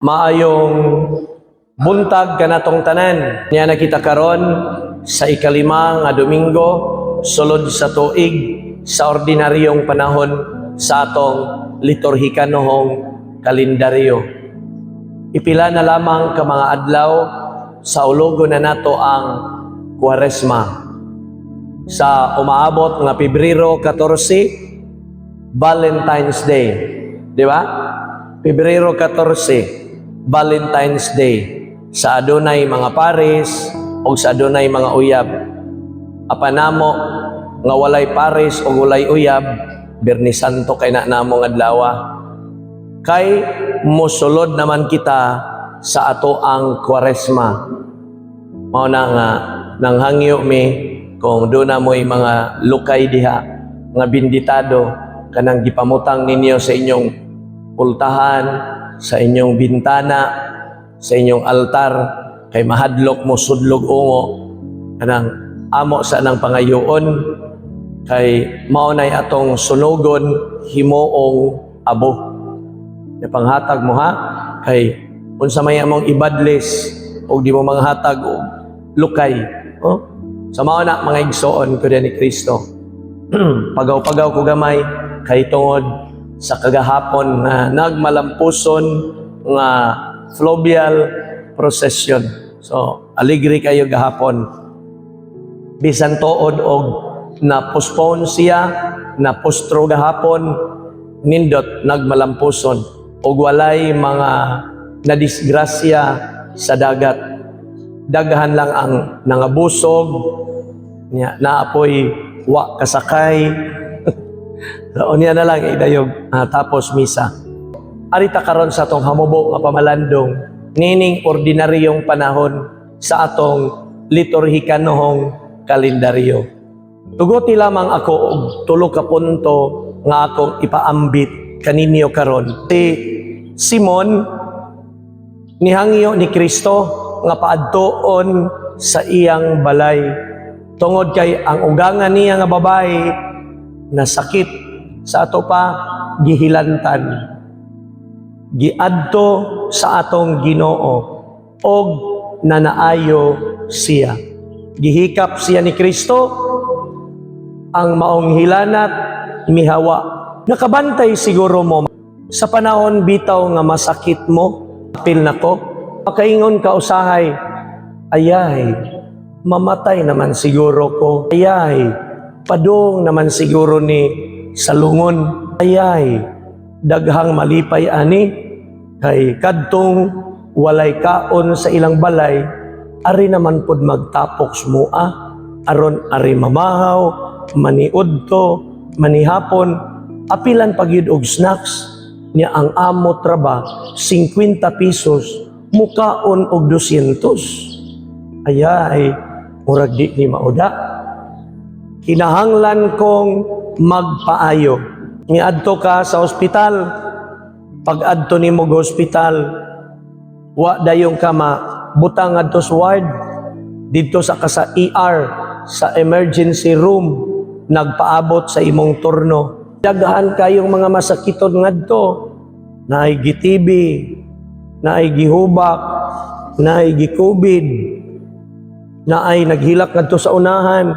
Maayong buntag kanatong tanan. Niya nakita karon sa ikalima nga Domingo sulod sa tuig sa ordinaryong panahon sa atong liturhikanohong kalendaryo. Ipila na lamang ka mga adlaw sa ulogon na nato ang Kwaresma. Sa umaabot nga Pebrero 14, Valentine's Day. Di ba? Pebrero 14, Valentine's Day. Sa adunay mga pares o sa adunay mga uyab. Apanamo nga walay pares o walay uyab, Biyernes Santo kay na namong adlaw. Kay mosulod naman kita sa ato ang Kwaresma. Mao na nga nanghangyo mi kung doon na mo'y mga lukay diha nga binditado kanang gipamutang ninyo sa inyong pultahan, sa inyong bintana, sa inyong altar, kay mahadlok mo sudlog ungo kanang amo sa nang pangayoon, kay maunay atong sunugon himoong abo. E panghatag mo ha, kay unsa may among ibadlis o di mo manghatag og lukay. Oh? Sa mauna mga igsoon ko ni Kristo. Pagaw-pagaw ko gamay kay tungod sa kagahapon na nagmalampuson nga fluvial procession. So, aligri kayo gahapon. Bisan tuod og na-postpone siya, na-postro gahapon, nindot nagmalampuson. Og walay mga nadisgrasya sa dagat. Daghan lang ang nangabusog, naapoy wa kasakay. So, niya na lang idayog tapos misa. Arita karon sa atong hamubo nga pamalandong nining ordinaryong panahon sa atong liturhikanohong kalendaryo. Tuguti lamang ako og tulo ka punto nga akong ipaambit kaninyo karon. Si Simon nihangyo ni Kristo nga paadtoon sa iyang balay. Tungod kay ang ugangan niya nga babae na sakit sa ato pa gihilantan. Giadto sa atong Ginoo og nanaayo siya. Gihikap siya ni Kristo ang maong hilanat mihawa. Nakabantay siguro mo sa panahon bitaw nga masakit mo, apil nako, pakaingon ka usahay, ayay, mamatay naman siguro ko. Ayay, padong naman siguro ni salungon. Ayay, daghang malipay ani, kay kadtong walay kaon sa ilang balay, ari naman pod magtapoks mua, aron ari mamahaw, maniudto, manihapon, apilan pagyud og snacks, niya ang amo traba, 50 pesos, mukaon og 200. Ayay, murag di ni mauda. Kinahanglan kong magpaayo. Miadto ka sa ospital. Pag adto nimo sa ospital, wa dayong kama butang adto sa ward didto sa ER, sa emergency room, nagpaabot sa imong turno. Daghan kayong mga masakiton ngadto, naay gi-TB, naay gihubak, naay gi-COVID, naay naghilak ngadto sa unahan,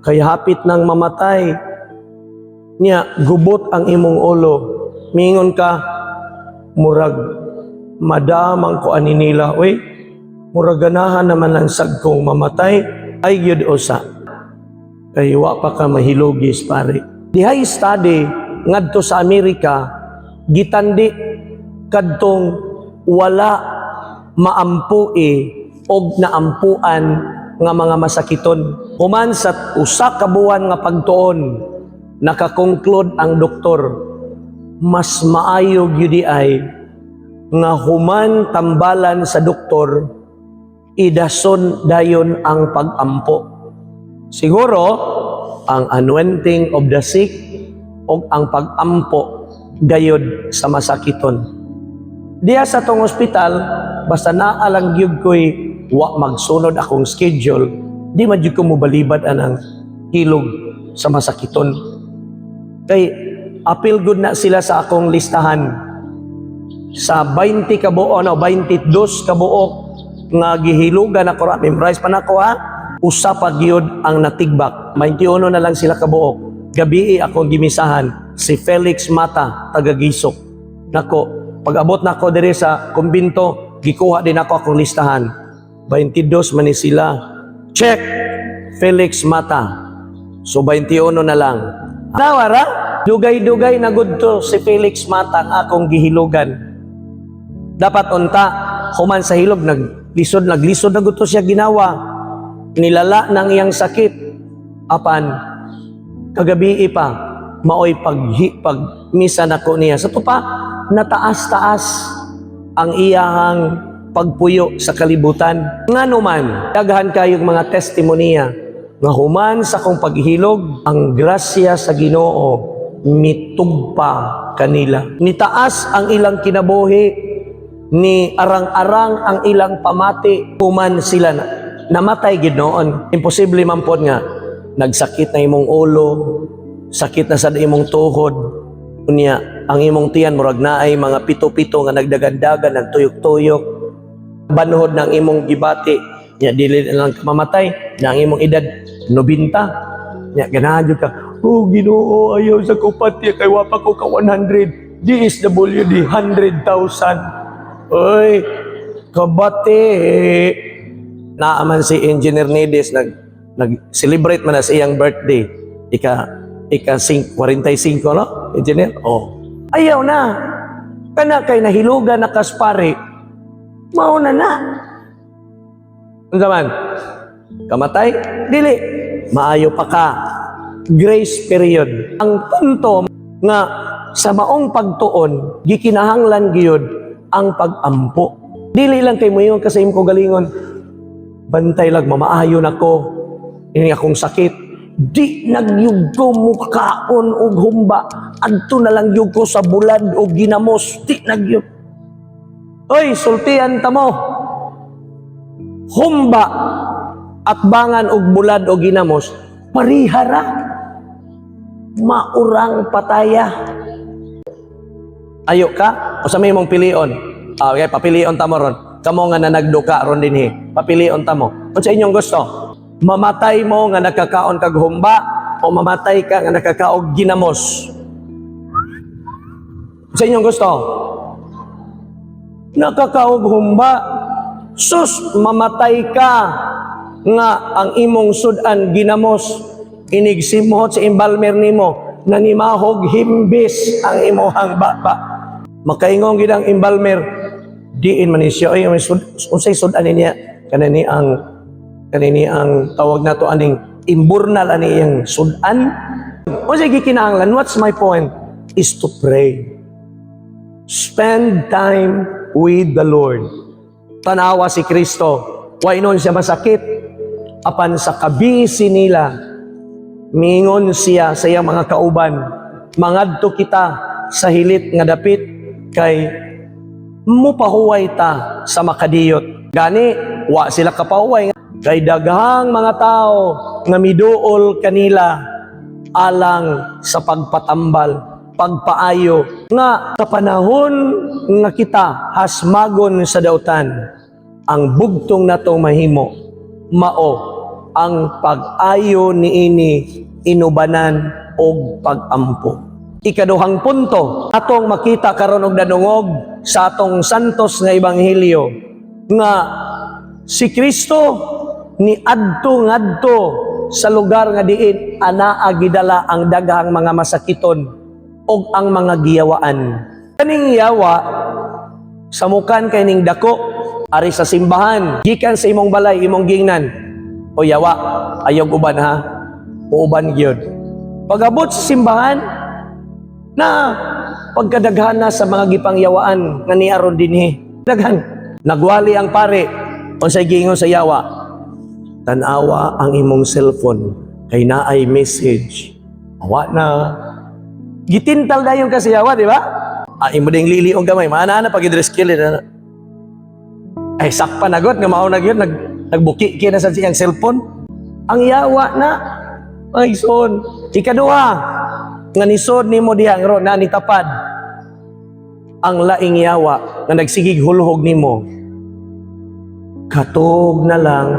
kay hapit nang mamatay. Nya gubot ang imong ulo. Mingon ka, murag madamang ko ani nila, oy, murag ganahan naman ang sagkong mamatay, ay gyud usa. Kay wa pa ka mahilugis pare. Dihay study ngadto sa Amerika, gitandi kadtong wala maampui og naampuan nga mga masakiton. Human sa usa ka buwan nga pagtuon, nakakonclude ang doktor, mas maayo gyud ay nga human tambalan sa doktor, idason dayon ang pag-ampo. Siguro ang anointing of the sick o ang pag-ampo gayod sa masakiton. Diya sa tong ospital, basta naalang gyud ko'y wa magsunod akong schedule, di man gyud ko mobalibad anang hilog sa masakiton. Kay apil good na sila sa akong listahan. sa 20 kabuok, 22 kabuok nga gihilugan ako ra, memorize pa nako ha. Usa pa gyud ang natigbak. 21 na lang sila kabuok. Gabi ako gimisahan si Felix Mata taga Gisok. Nako, pag-abot nako diri sa kumbinto, gikuha din ako akong listahan. 22 man ni sila. Check. Felix Mata. So 21 na lang. Nawara, dugay-dugay na gud to si Felix Mata ang akong gihilugan. Dapat unta, human sa hilog, naglisod na gud to siya ginawa. Nilala ng iyang sakit. Apan, kagabi pa, maoy pag-misa nako niya. Sa tupa, nataas-taas ang iyahang pagpuyo sa kalibutan. Nga naman, daghan kayong mga testimonya nga human sa kong paghilog, ang grasya sa Ginoo mitugpa kanila. Nitaas ang ilang kinabuhi, ni arang-arang ang ilang pamati, human sila namatay gid noon. Imposible man pod nga nagsakit na imong ulo, sakit na sa imong tuhod, unya ang imong tiyan murag naay mga pito-pito nga nagdagandagan, nagtuyok-tuyok, banhod ng imong gibati, nya dili na lang mamatay, na ang imong edad 90, nya ganahan jud ka, oh Ginoo, ayaw sa kupatya kay wapa ko ka 100, DSWD 100,000. Oy, kabati. Naaman si Engineer Nedes nag-celebrate man na sa iyang birthday. Ika 45, no? Engineer? Oh. Ayaw na. Kana kay nahilugan na kaspare. Mauna na. Unsa man? Kamatay? Dili. Maayo pa ka. Grace period. Ang punto nga sa maong pagtuon, gikinahanglan gyud ang pag-ampo. Dili lang kay moyon kasi imong galingon. Bantay lang, mamaayon ako. Ini akong sakit. Di nagyugo mo kaon o humba. Adto na lang yug ko sa bulad o ginamos. Di nagyug. Oy, sultian ta mo. Humba at bangan og bulad o ginamos. Parihara. Maurang pataya. Ayo ka? O sa may mong pilion? Okay, papilion ta mo ron. Kamo nga na nagduka ron dinhi. Papilion ta mo. Kung sa inyong gusto, mamatay mo nga nakakaon kag humba o mamatay ka nga nakakaog ginamos. Sa inyong gusto, nakakaog humba, sus mamatay ka nga ang imong sudan ginamos, inigsimot sa imbalmer nimo, nanimahog himbis ang imuhang baba. Makaingong gid ang imbalmer, diin man siya ay unsay sudan niya kanini ang tawag nato aning imburnal ani iyang sudan. Unsay gikinahanglan? What's my point? Is to pray. Spend time with the Lord. Tanawa si Kristo, way nun siya masakit, apan sa kabisi nila, mingon siya sa iyang mga kauban, mangadto kita sa hilit nga dapit, kay mupahuway ta sa makadiyot. Gani, wa sila kapahuway, kay daghang mga tao nga miduol kanila alang sa pagpatambal, pagpaayo, nga kapanahon nga kita hasmagon sa dautan, ang bugtong nato mahimo, mao ang pag-ayo niini inubanan og pag-ampo. Ikaduhang punto, atong makita karon og danungog sa atong santos nga ebanghelyo nga si Kristo ni adto sa lugar nga diin anaa gidala ang daghang mga masakiton og ang mga giyawaan. Kaning yawa samukan kay ning dako ari sa simbahan, gikan sa imong balay, imong gingnan, o yawa, ayaw uban ha, uuban gyud. Pag-abot sa simbahan, na pagkadaghan na sa mga gipangyawaan nga niaron dinhi. Daghan, nagwali ang pare, unsay giingon sa yawa, tanawa ang imong cellphone, kay naay message. Awa na. Gitintal dayon ka sa yawa, di ba? Imo ding liliong gamay, maana na pag-dress kill na. Ay, sakpa na god, nga mao na gyud, nagbuki kina sa siyang cellphone. Ang yawa na, ay son. Ikaduha, nga nisod nimo dihang ron na nitapad. ang laing yawa nga nagsigig hulhog nimo, katog na lang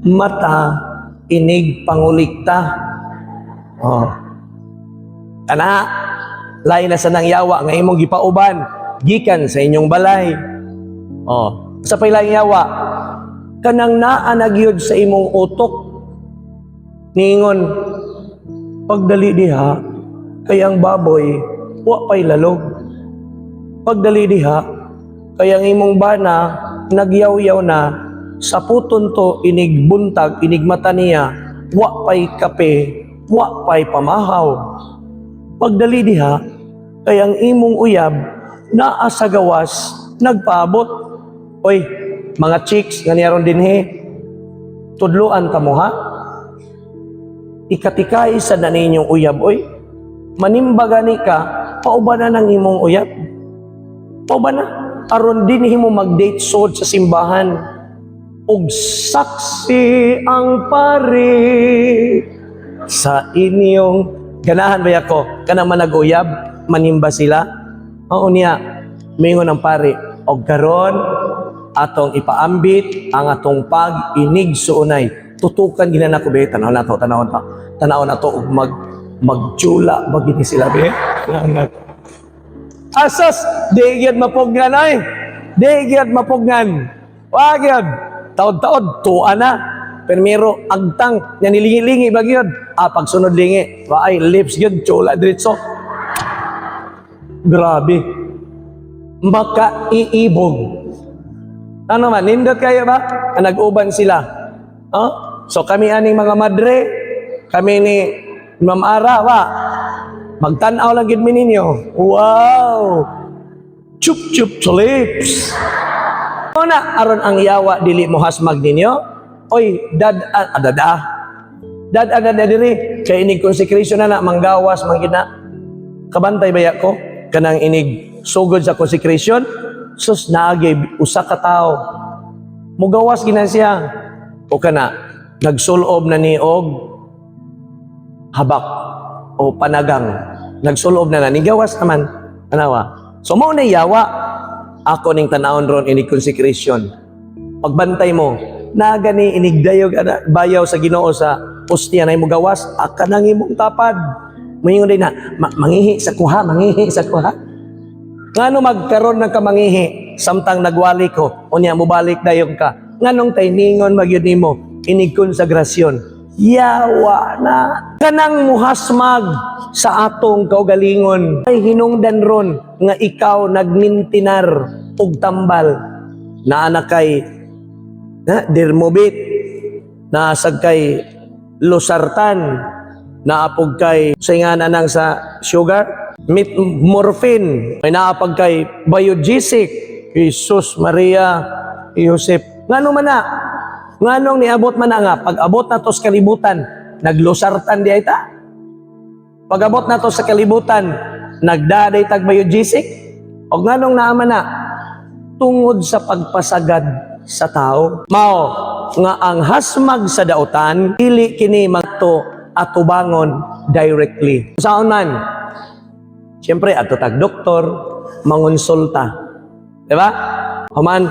mata inig pangulikta. Oh. Kana lain na sa nang yawa nga imong gipauban gikan sa inyong balay. Oh, sa pay laing yawa kanang naa na gyud sa imong utok ningon pagdali diha kay ang baboy wa pay lalog. Pagdali diha kay ang imong bana nagyaw-yaw na sa puton to inig buntag inig mata niya wa pay kape wa pay pamahaw. Pagdali diha kay ang imong uyab naa sa gawas nagpaabot. Oy, mga chicks nga niyaron dinhi, tudloan ta mo ha. Ikatikay sa na ninyong uyab, oy. Manimbaga ni ka, pauban na ng imong uyab. Pauban na. Aron din mo mag-date sod sa simbahan. Ug saksi ang pari sa inyong ganahan ba ako? Kanang manag-uyab, manimba sila. Oo niya, mingon ang pari. Og karon atong ipaambit ang atong pag-inig suunay. Tutukan gina nako be tanaw na to ug magtula bagini sila be. Asas di gyud mapugnan ay. Di gyud mapugnan. Wa gyud taod-taod tuwa na. Permero agtang nya nilingi-lingi ba gyud. Pagsunod lingi, wa ay lips gyud tula diretso. Grabe. Makaiibog. Ano man, nindot kayo ba? Nag-uban sila. Oh? So kami aning mga madre, kami ni Ma'am Ara, wa? Magtanaw lang gid mi ninyo. Wow! Chup-chup tulips. Una, aron ang yawa dili mo hasmag ninyo. Oy, dad diri. Kay inig consecration na manggawas, manggina. Kabantay baya ko? Kanang inig sugod sa consecration, sus naagi usa ka tawo mugawas gina siya o kana nagsulob na ni og habak o panagang nagsulob na nigawas naman anawa. So mao na yawa ako ning tanawon ron ini consecration. Pagbantay mo na gani inigdayog bayaw sa Ginoo sa hostia na mugawas aka nang imong tapad moingon din na mangihi sa kuha. Ngano magkaroon ng kamangihi samtang nagwali ko unya mubalik dayon ka nganong tayningon magyud nimo inig konsagrasyon yawa na kanang muhasmag sa atong kaugalingon ay hinungdan ron nga ikaw nagmintinar og tambal na anak kay dermobit na asag kay losartan na apog kay singanan nang sa sugar morphine, ay naapag kay biogesic, Jesus, Maria, Joseph. Ngano man na? Nganong niabot man na nga? Pag-abot na to sa kalibutan, naglosartan di ay ta. Pag-abot na to sa kalibutan, nagdaday tag biogesic. O nganong naaman na? Tungod sa pagpasagad sa tao. Mao, nga ang hasmag sa dautan, dili kini magto atubangon directly. Saan man? Siyempre, ato tag doktor, mangonsulta. Diba? Human,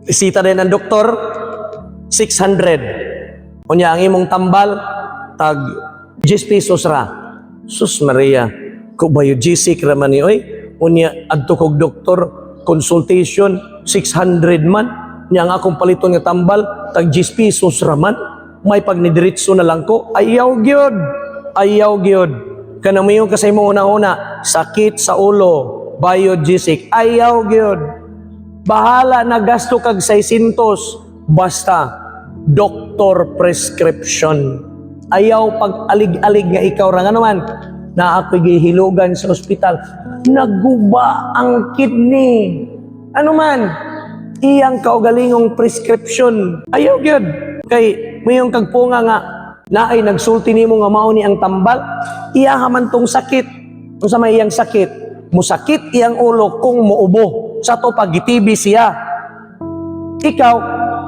isita din ng doktor, 600. Unya, ang imong tambal, tag 10 pesos ra. Sus Maria, ko biogesic raman ni, oy. Unya, adto kog doktor, consultation, 600 man. Unya, ang akong paliton nga tambal, tag 10 pesos raman. May pagnidiritso na lang ko, ayaw gyud. Ayaw gyud. Kanang mayong kasay mo una-una, sakit sa ulo, biogesic, ayaw gyud. Bahala na gasto kag 600, basta doctor prescription. Ayaw pag alig-alig nga ikaw ra nga naman na ako'y gihilugan sa ospital. Naguba ang kidney. Ano man, iyang kaugalingong prescription. Ayaw gyud. Kay mayong kagpunga nga na ay nagsulti nimo nga mao ni ang tambal, iyaha man tong sakit. Unsa may iyang sakit? Musakit iyang ulo kung muubo. Sa to pagitibi siya. Ikaw,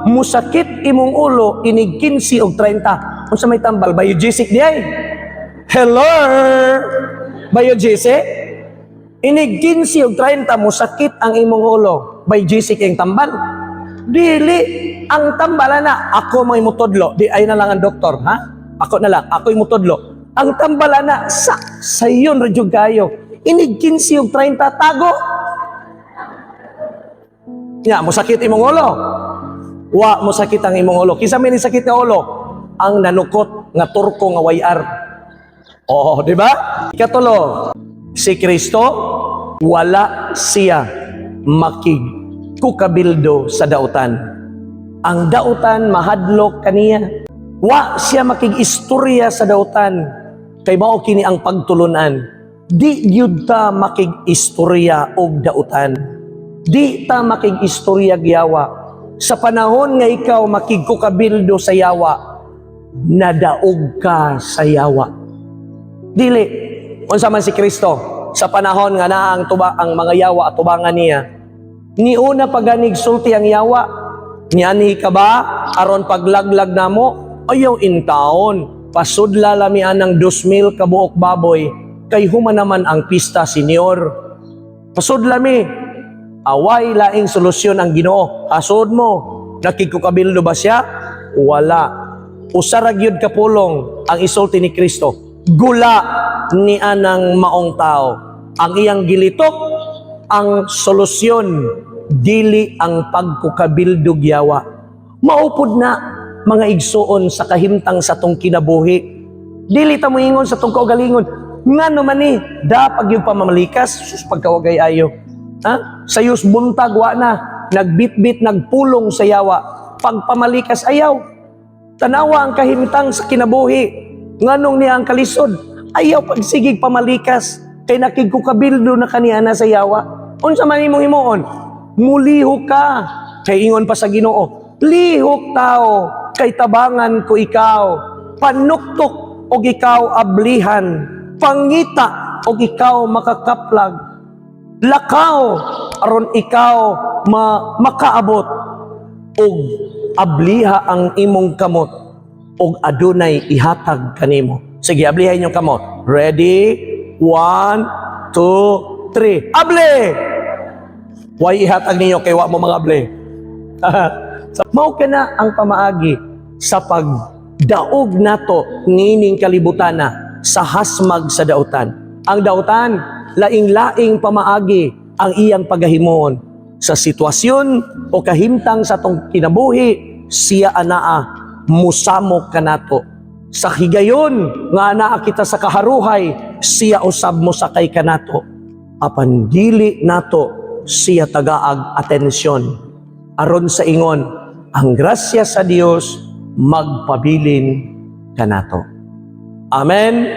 musakit imong ulo inig 15 og 30. Unsa may tambal? Biogesic di ay. Hello! Biogesic? Inig 15 ug 30 mo sakit ang imong ulo. By GC kayong tambal. Dili ang tambala na ako may mutodlo. Di ay na lang ang doktor, ha? Ako na lang, ako'y mutodlo. Ang tambala na sa iyon radyo kayo. Inig 15 ug 30 tago. Nya mo sakit imong ulo. Wa mo sakit ang imong ulo. Kisa may ni sakit nga ulo, ang nanukot nga turko nga wayar. Oh, di ba? Ikatulo, si Kristo wala siya makigkukabildo sa dautan. Ang dautan mahadlok kaniya. Wa siya makig-istorya sa dautan. Kay mao kini ang pagtulunan. Di gyud ta makig-istorya og dautan. Di ta makig-istorya giyawa. Sa panahon nga ikaw makigkukabildo sa yawa, nadaog ka sa yawa. Dili unsa man si Kristo sa panahon nga naa ang mga yawa at tubangan niya. Ni una paganig sulti ang yawa. Niani ka ba aron paglaglag namo? Ayaw in taon. Pasudla lamian ng 2,000 ka buok baboy kay human naman ang pista senior. Pasudla mi. Away laing solusyon ang Ginoo. Hasod mo. Nakikukabildo ba siya? Wala. Usarag yun kapulong ang isulti ni Kristo. Gula ni anang maong tao. Ang iyang gilitok, ang solusyon, dili ang pagkukabildo yawa. Maupod na mga igsuon sa kahimtang sa tong kinabuhi. Dili ta moingon sa tong kaugalingon. Ngano man ni, dapag yung pamamalikas, sus pagkawagay ayo. Ha? Sayos buntag wa na, nagbitbit, nagpulong sa yawa. Pagpamalikas ayaw. Tanawa ang kahimtang sa kinabuhi. Nganong niya ang kalisod, ayaw pagsigig pamalikas, kay nakigkukabildo na kaniya na sa yawa. Unsa man imong himuon? Mulihok ka, kay ingon pa sa Ginoo. Lihok tao, kay tabangan ko ikaw. Panuktok og ikaw ablihan. Pangita og ikaw makakaplag. Lakaw aron ikaw makaabot. Og abliha ang imong kamot. Og adunay ihatag kanimo. Sige, ablihay inyong kamot. Ready? 1, 2, 3. Able! Way ihatag ninyo kay wa mo mga able. Mao kana ang pamaagi sa pagdaog nato nining kalibutana sa hasmag sa dautan. Ang dautan, laing-laing pamaagi ang iyang pagahimon sa sitwasyon o kahimtang sa tong kinabuhi, siya anaa musamok kanato. Sa higayon nga anaa kita sa kaharuhay, siya usab mo sakay kanato. Apan dili nato siya tagaag atensyon. Aron sa ingon, ang grasya sa Dios magpabilin kanato. Amen.